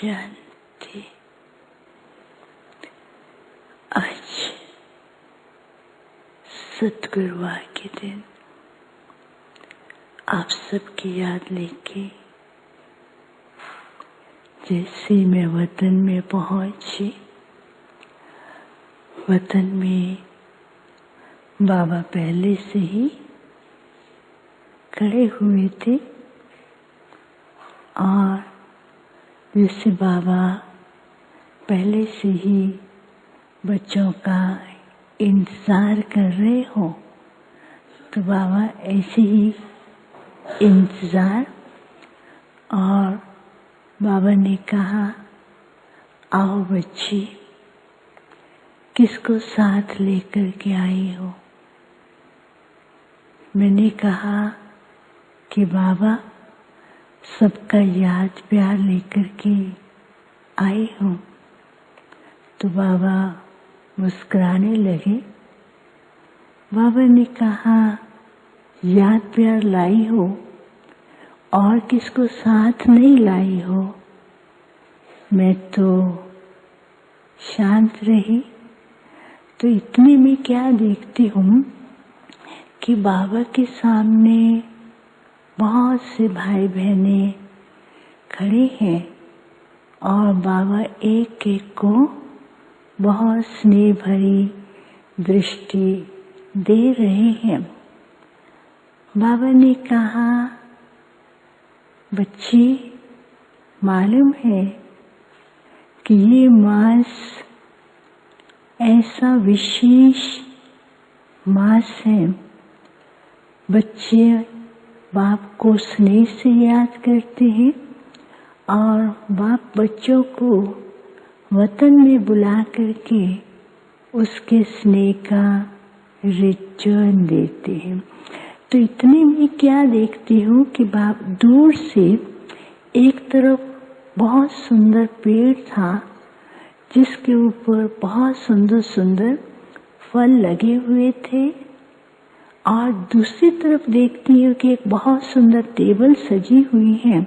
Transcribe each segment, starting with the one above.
शांति। आज सतगुरुवार के दिन आप सबकी याद लेके जैसे मैं वतन में पहुंची, वतन में बाबा पहले से ही खड़े हुए थे और जैसे बाबा पहले से ही बच्चों का इंतजार कर रहे हो, तो बाबा ऐसे ही इंतजार। और बाबा ने कहा, आओ बच्ची, किसको साथ लेकर के आई हो? मैंने कहा कि बाबा सबका याद प्यार लेकर के आई हूँ। तो बाबा मुस्कुराने लगे। बाबा ने कहा, याद प्यार लाई हो और किसको साथ नहीं लाई हो? मैं तो शांत रही। तो इतने में क्या देखती हूँ कि बाबा के सामने बहुत से भाई बहने खड़े हैं और बाबा एक एक को बहुत स्नेह भरी दृष्टि दे रहे हैं। बाबा ने कहा, बच्ची, मालूम है कि ये मास ऐसा विशेष मास है। बच्चे बाप को स्नेह से याद करते हैं और बाप बच्चों को वतन में बुला करके उसके स्नेह का रिटर्न देते हैं। तो इतने में क्या देखती हूँ कि बाप दूर से एक तरफ बहुत सुंदर पेड़ था जिसके ऊपर बहुत सुंदर सुंदर फल लगे हुए थे, और दूसरी तरफ देखती हूँ कि एक बहुत सुंदर टेबल सजी हुई है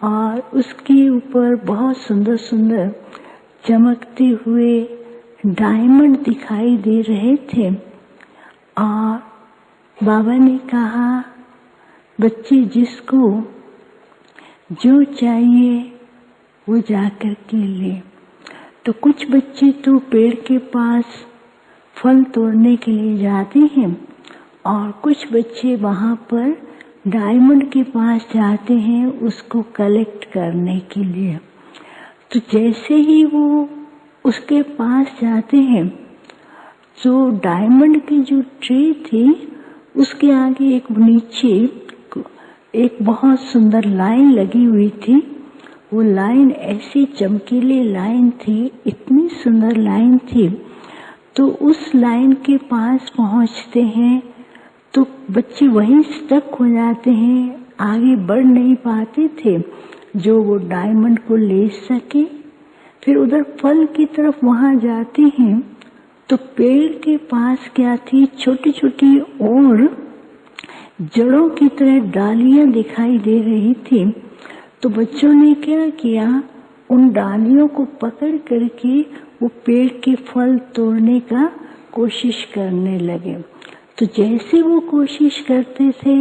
और उसके ऊपर बहुत सुंदर सुंदर चमकते हुए डायमंड दिखाई दे रहे थे। और बाबा ने कहा, बच्चे, जिसको जो चाहिए वो जाकर के ले। तो कुछ बच्चे तो पेड़ के पास फल तोड़ने के लिए जाते हैं और कुछ बच्चे वहाँ पर डायमंड के पास जाते हैं उसको कलेक्ट करने के लिए। तो जैसे ही वो उसके पास जाते हैं तो डायमंड की जो ट्रे थी उसके आगे एक नीचे एक बहुत सुंदर लाइन लगी हुई थी। वो लाइन ऐसी चमकीली लाइन थी, इतनी सुंदर लाइन थी। तो उस लाइन के पास पहुँचते हैं तो बच्चे वहीं स्टक हो जाते हैं, आगे बढ़ नहीं पाते थे जो वो डायमंड को ले सके। फिर उधर फल की तरफ वहाँ जाते हैं तो पेड़ के पास क्या थी, छोटी छोटी और जड़ों की तरह डालियां दिखाई दे रही थी। तो बच्चों ने क्या किया, उन डालियों को पकड़ करके वो पेड़ के फल तोड़ने का कोशिश करने लगे। तो जैसे वो कोशिश करते थे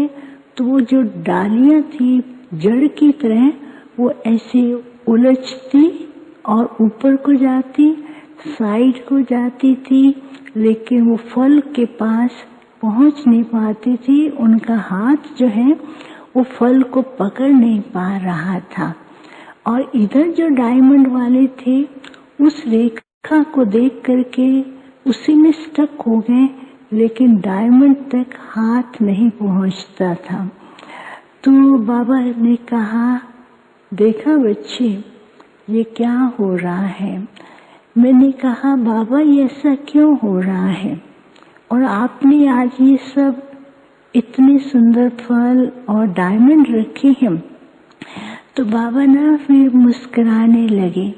तो वो जो डालियां थी जड़ की तरह वो ऐसे उलझती और ऊपर को जाती, साइड को जाती थी, लेकिन वो फल के पास पहुंच नहीं पाती थी। उनका हाथ जो है वो फल को पकड़ नहीं पा रहा था। और इधर जो डायमंड वाले थे उस रेखा को देख करके उसी में स्टक हो गए, लेकिन डायमंड तक हाथ नहीं पहुंचता था। तो बाबा ने कहा, देखा बच्चे, ये क्या हो रहा है? मैंने कहा, बाबा ये ऐसा क्यों हो रहा है? और आपने आज ये सब इतने सुंदर फल और डायमंड रखे हैं। तो बाबा ना फिर मुस्कुराने लगे।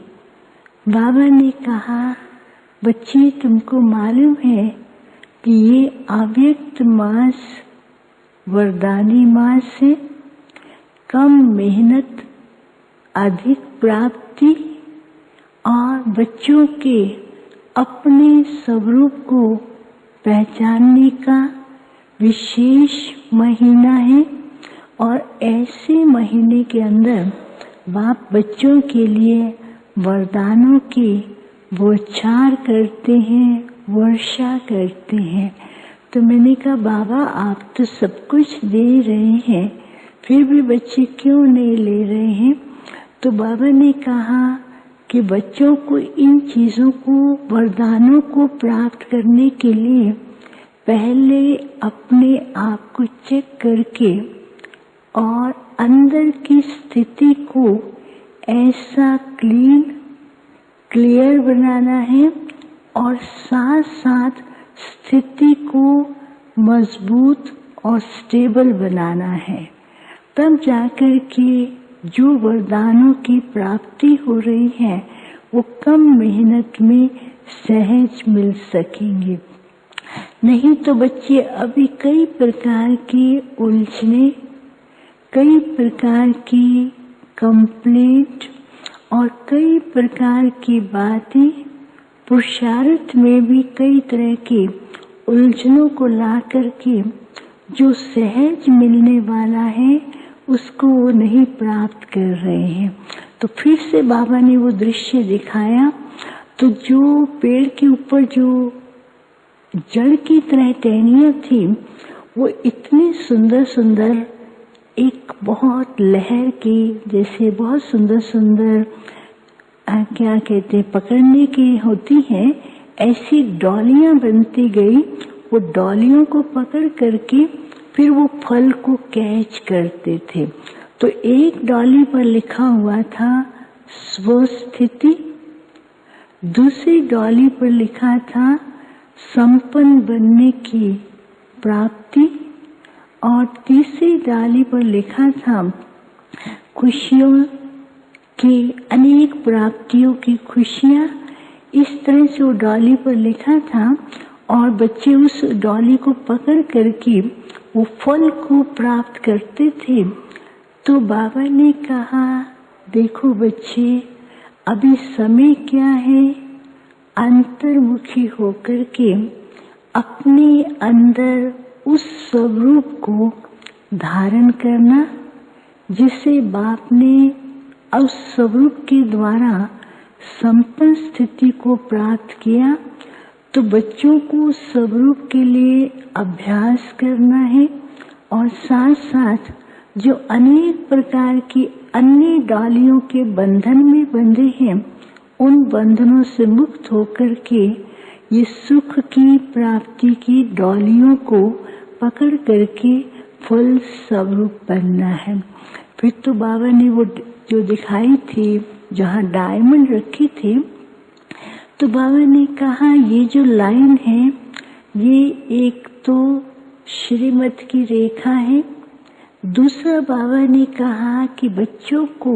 बाबा ने कहा, बच्चे, तुमको मालूम है कि ये अव्यक्त मास वरदानी मास से कम मेहनत अधिक प्राप्ति और बच्चों के अपने स्वरूप को पहचानने का विशेष महीना है। और ऐसे महीने के अंदर बाप बच्चों के लिए वरदानों की बौछार करते हैं, वर्षा करते हैं। तो मैंने कहा बाबा आप तो सब कुछ दे रहे हैं, फिर भी बच्चे क्यों नहीं ले रहे हैं? तो बाबा ने कहा कि बच्चों को इन चीजों को, वरदानों को प्राप्त करने के लिए पहले अपने आप को चेक करके और अंदर की स्थिति को ऐसा क्लियर बनाना है और साथ साथ स्थिति को मजबूत और स्टेबल बनाना है। तब जाकर के जो वरदानों की प्राप्ति हो रही है वो कम मेहनत में सहज मिल सकेंगे। नहीं तो बच्चे अभी कई प्रकार की उलझने, कई प्रकार की कंप्लेंट और कई प्रकार की बातें, पुरुषार्थ में भी कई तरह की उलझनों को ला करके जो सहज मिलने वाला है उसको वो नहीं प्राप्त कर रहे हैं। तो फिर से बाबा ने वो दृश्य दिखाया। तो जो पेड़ के ऊपर जो जड़ की तरह टहनियां थी वो इतनी सुंदर सुंदर, एक बहुत लहर की जैसे बहुत सुंदर सुंदर क्या कहते हैं पकड़ने की होती हैं, ऐसी डॉलियां बनती गई। वो डॉलियों को पकड़ करके फिर वो फल को कैच करते थे। तो एक डॉली पर लिखा हुआ था स्वस्थिति, दूसरी डॉली पर लिखा था संपन्न बनने की प्राप्ति और तीसरी डाली पर लिखा था खुशियों की, अनेक प्राप्तियों की खुशियाँ। इस तरह से वो डॉली पर लिखा था और बच्चे उस डॉली को पकड़ करके वो फल को प्राप्त करते थे। तो बाबा ने कहा देखो बच्चे अभी समय क्या है, अंतर्मुखी होकर के अपने अंदर उस स्वरूप को धारण करना जिसे बाप ने उस स्वरूप के द्वारा संपन्न स्थिति को प्राप्त किया। तो बच्चों को स्वरूप के लिए अभ्यास करना है और साथ साथ जो अनेक प्रकार की अन्य डालियों के बंधन में बंधे हैं उन बंधनों से मुक्त होकर के ये सुख की प्राप्ति की डॉलियों को पकड़ करके फल स्वरूप बनना है। फिर तो बाबा ने वो जो दिखाई थी जहाँ डायमंड रखी थी, तो बाबा ने कहा ये जो लाइन है ये एक तो श्रीमत की रेखा है। दूसरा बाबा ने कहा कि बच्चों को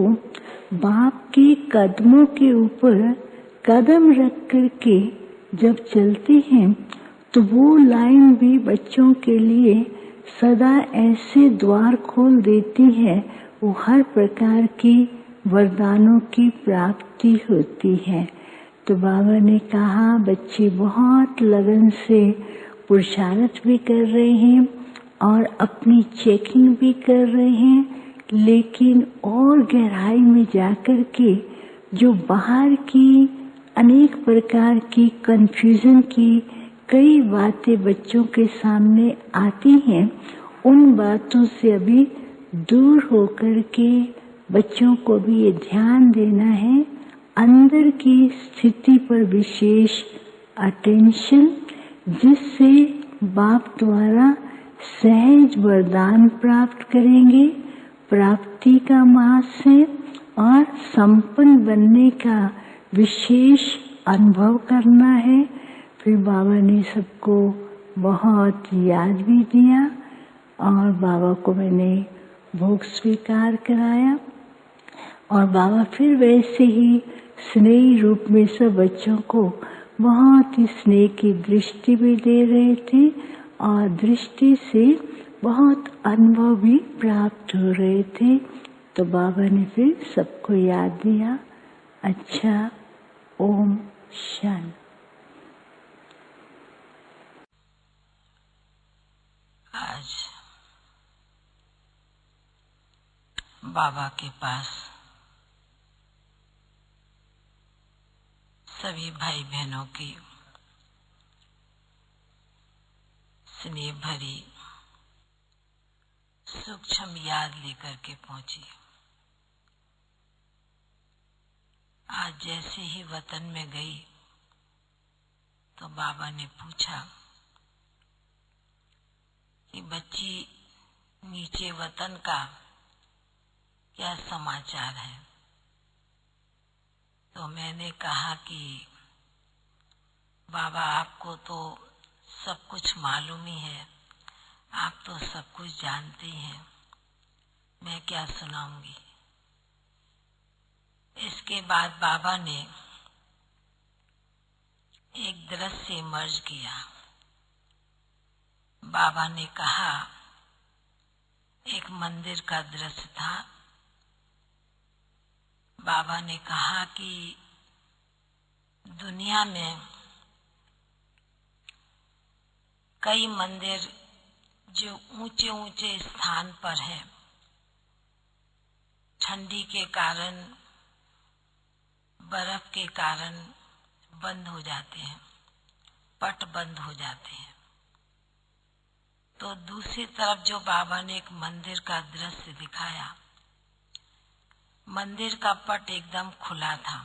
बाप के कदमों के ऊपर कदम रख करके जब चलते हैं तो वो लाइन भी बच्चों के लिए सदा ऐसे द्वार खोल देती है, वो हर प्रकार की वरदानों की प्राप्ति होती है। तो बाबा ने कहा बच्चे बहुत लगन से पुरुषार्थ भी कर रहे हैं और अपनी चेकिंग भी कर रहे हैं, लेकिन और गहराई में जाकर के जो बाहर की अनेक प्रकार की कंफ्यूजन की कई बातें बच्चों के सामने आती हैं, उन बातों से अभी दूर होकर के बच्चों को भी ये ध्यान देना है अंदर की स्थिति पर विशेष अटेंशन, जिससे बाप द्वारा सहज वरदान प्राप्त करेंगे। प्राप्ति का मास है और संपन्न बनने का विशेष अनुभव करना है। फिर बाबा ने सबको बहुत याद भी दिया और बाबा को मैंने भोग स्वीकार कराया और बाबा फिर वैसे ही स्नेही रूप में सब बच्चों को बहुत ही स्नेह की दृष्टि भी दे रहे थे और दृष्टि से बहुत अनुभव भी प्राप्त हो रहे थे। तो बाबा ने फिर सबको याद दिया, अच्छा, ओम शांति। आज बाबा के पास सभी भाई बहनों की स्नेह भरी सूक्ष्म याद लेकर के पहुंची। आज जैसे ही वतन में गई तो बाबा ने पूछा कि बच्ची, नीचे वतन का क्या समाचार है? तो मैंने कहा कि बाबा, आपको तो सब कुछ मालूम ही है, आप तो सब कुछ जानते हैं, मैं क्या सुनाऊंगी। इसके बाद बाबा ने एक दृश्य मर्ज किया। बाबा ने कहा, एक मंदिर का दृश्य था। बाबा ने कहा कि दुनिया में कई मंदिर जो ऊंचे ऊंचे स्थान पर है, ठंडी के कारण, बर्फ के कारण बंद हो जाते हैं, पट बंद हो जाते हैं। तो दूसरी तरफ जो बाबा ने एक मंदिर का दृश्य दिखाया, मंदिर का पट एकदम खुला था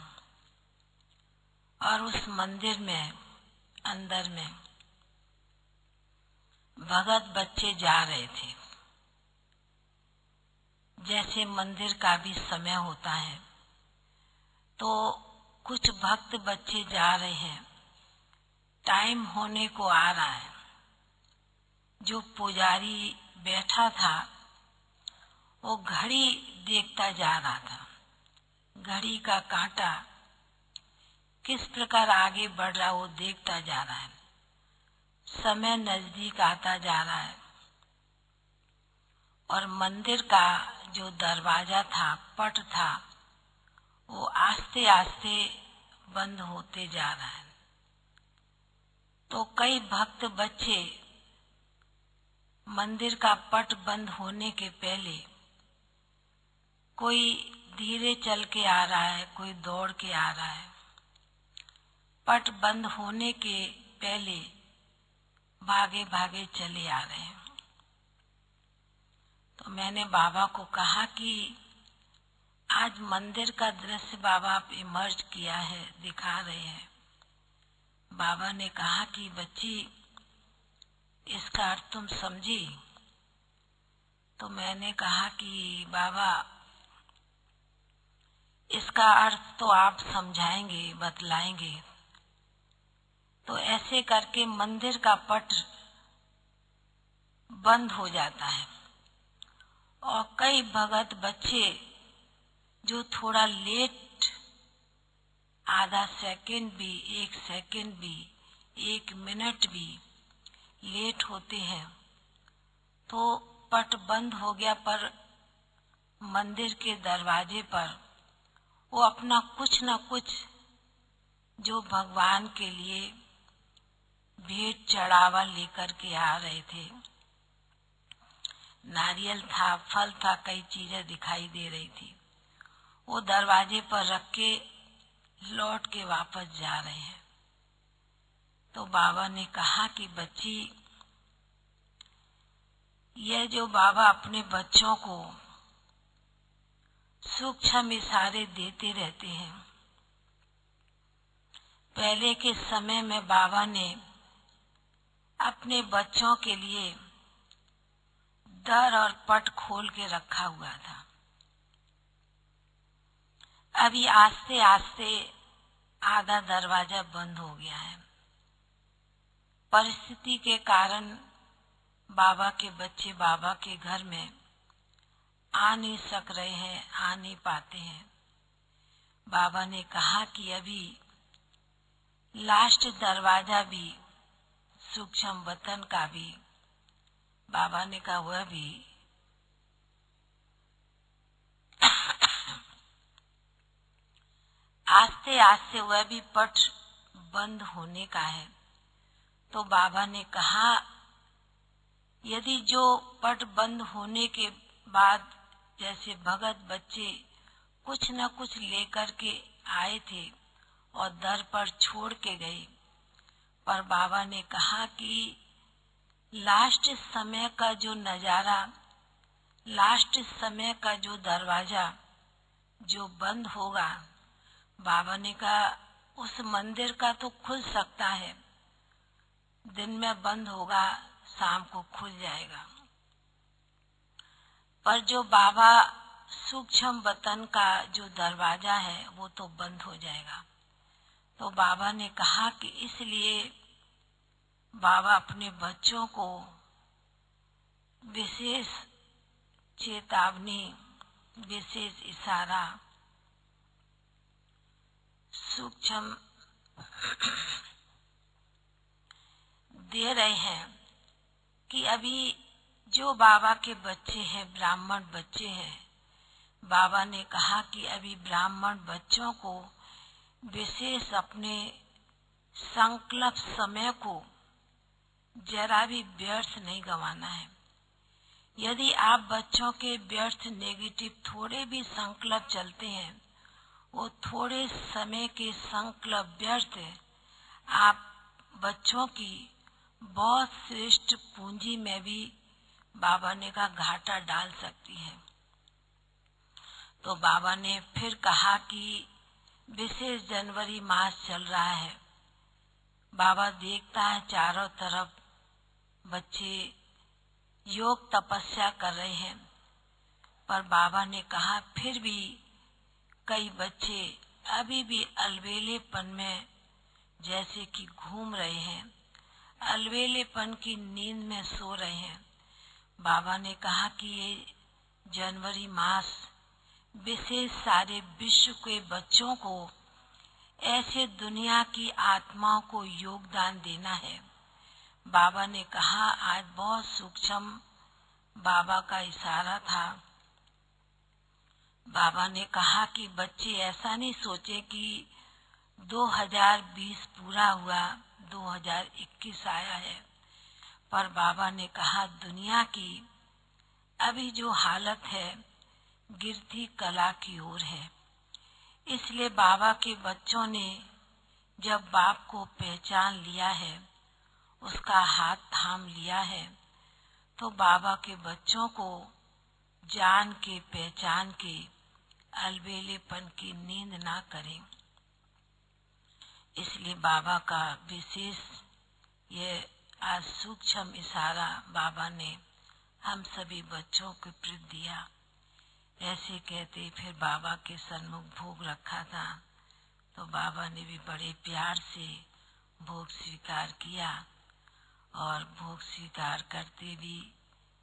और उस मंदिर में अंदर में भगत बच्चे जा रहे थे। जैसे मंदिर का भी समय होता है तो कुछ भक्त बच्चे जा रहे हैं, टाइम होने को आ रहा है। जो पुजारी बैठा था वो घड़ी देखता जा रहा था, घड़ी का कांटा किस प्रकार आगे बढ़ रहा वो देखता जा रहा है। समय नजदीक आता जा रहा है और मंदिर का जो दरवाजा था, पट था, वो आस्ते आस्ते बंद होते जा रहा है। तो कई भक्त बच्चे मंदिर का पट बंद होने के पहले, कोई धीरे चल के आ रहा है, कोई दौड़ के आ रहा है। पट बंद होने के पहले भागे भागे चले आ रहे हैं। तो मैंने बाबा को कहा कि आज मंदिर का दृश्य बाबा आप इमर्ज किया है, दिखा रहे हैं। बाबा ने कहा कि बच्ची, इसका अर्थ तुम समझी? तो मैंने कहा कि बाबा, इसका अर्थ तो आप समझाएंगे, बतलाएंगे। तो ऐसे करके मंदिर का पट बंद हो जाता है और कई भगत बच्चे जो थोड़ा लेट, आधा सेकंड भी, 1 सेकंड भी, 1 मिनट भी लेट होते हैं तो पट बंद हो गया, पर मंदिर के दरवाजे पर वो अपना कुछ न कुछ जो भगवान के लिए भेंट चढ़ावा लेकर के आ रहे थे, नारियल था, फल था, कई चीजें दिखाई दे रही थी, वो दरवाजे पर रख के लौट के वापस जा रहे हैं। तो बाबा ने कहा कि बच्ची, यह जो बाबा अपने बच्चों को सूक्ष्म इशारे देते रहते हैं, पहले के समय में बाबा ने अपने बच्चों के लिए दर और पट खोल के रखा हुआ था। अभी आस्ते आस्ते आधा दरवाजा बंद हो गया है। परिस्थिति के कारण बाबा के बच्चे बाबा के घर में आ नहीं सक रहे हैं, आ नहीं पाते हैं। बाबा ने कहा कि अभी लास्ट दरवाजा भी, सूक्ष्म वतन का भी, बाबा ने कहा वह भी आस्ते आस्ते वह भी पट बंद होने का है। तो बाबा ने कहा, यदि जो पट बंद होने के बाद जैसे भगत बच्चे कुछ न कुछ लेकर के आए थे और दर पर छोड़ के गए, पर बाबा ने कहा कि लास्ट समय का जो नजारा, लास्ट समय का जो दरवाजा जो बंद होगा, बाबा ने कहा उस मंदिर का तो खुल सकता है, दिन में बंद होगा, शाम को खुल जाएगा, पर जो बाबा सूक्ष्म वतन का जो दरवाजा है वो तो बंद हो जाएगा। तो बाबा ने कहा कि इसलिए बाबा अपने बच्चों को विशेष चेतावनी, विशेष इशारा, सूक्ष्म दे रहे हैं कि अभी जो बाबा के बच्चे हैं, ब्राह्मण बच्चे हैं, बाबा ने कहा कि अभी ब्राह्मण बच्चों को विशेष अपने संकल्प समय को जरा भी व्यर्थ नहीं गंवाना है। यदि आप बच्चों के व्यर्थ नेगेटिव थोड़े भी संकल्प चलते हैं, वो थोड़े समय के संकल्प व्यर्थ आप बच्चों की बहुत श्रेष्ठ पूंजी में भी बाबा ने का घाटा डाल सकती है। तो बाबा ने फिर कहा कि विशेष जनवरी मास चल रहा है, बाबा देखता है चारों तरफ बच्चे योग तपस्या कर रहे हैं, पर बाबा ने कहा फिर भी कई बच्चे अभी भी अलवेलेपन में जैसे कि घूम रहे हैं, अलवेलेपन की नींद में सो रहे हैं। बाबा ने कहा कि ये जनवरी मास विशेष सारे विश्व के बच्चों को ऐसे दुनिया की आत्माओं को योगदान देना है। बाबा ने कहा आज बहुत सूक्ष्म बाबा का इशारा था। बाबा ने कहा कि बच्चे ऐसा नहीं सोचे कि 2020 पूरा हुआ, 2021 आया है, पर बाबा ने कहा दुनिया की अभी जो हालत है गिरती कला की ओर है। इसलिए बाबा के बच्चों ने जब बाप को पहचान लिया है, उसका हाथ थाम लिया है, तो बाबा के बच्चों को जान के पहचान के अलबेलेपन की नींद ना करें। इसलिए बाबा का विशेष ये आज सूक्ष्म इशारा बाबा ने हम सभी बच्चों को प्रति दिया। ऐसे कहते फिर बाबा के सन्मुख भोग रखा था, तो बाबा ने भी बड़े प्यार से भोग स्वीकार किया और भोग स्वीकार करते भी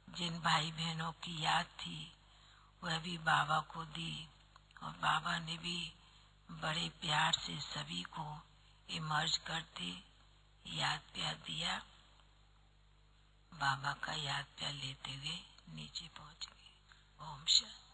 जिन भाई बहनों की याद थी वह भी बाबा को दी और बाबा ने भी बड़े प्यार से सभी को इमर्ज करते याद प्यार दिया। बाबा का याद प्यार लेते हुए नीचे पहुंच गए। ओम शांति।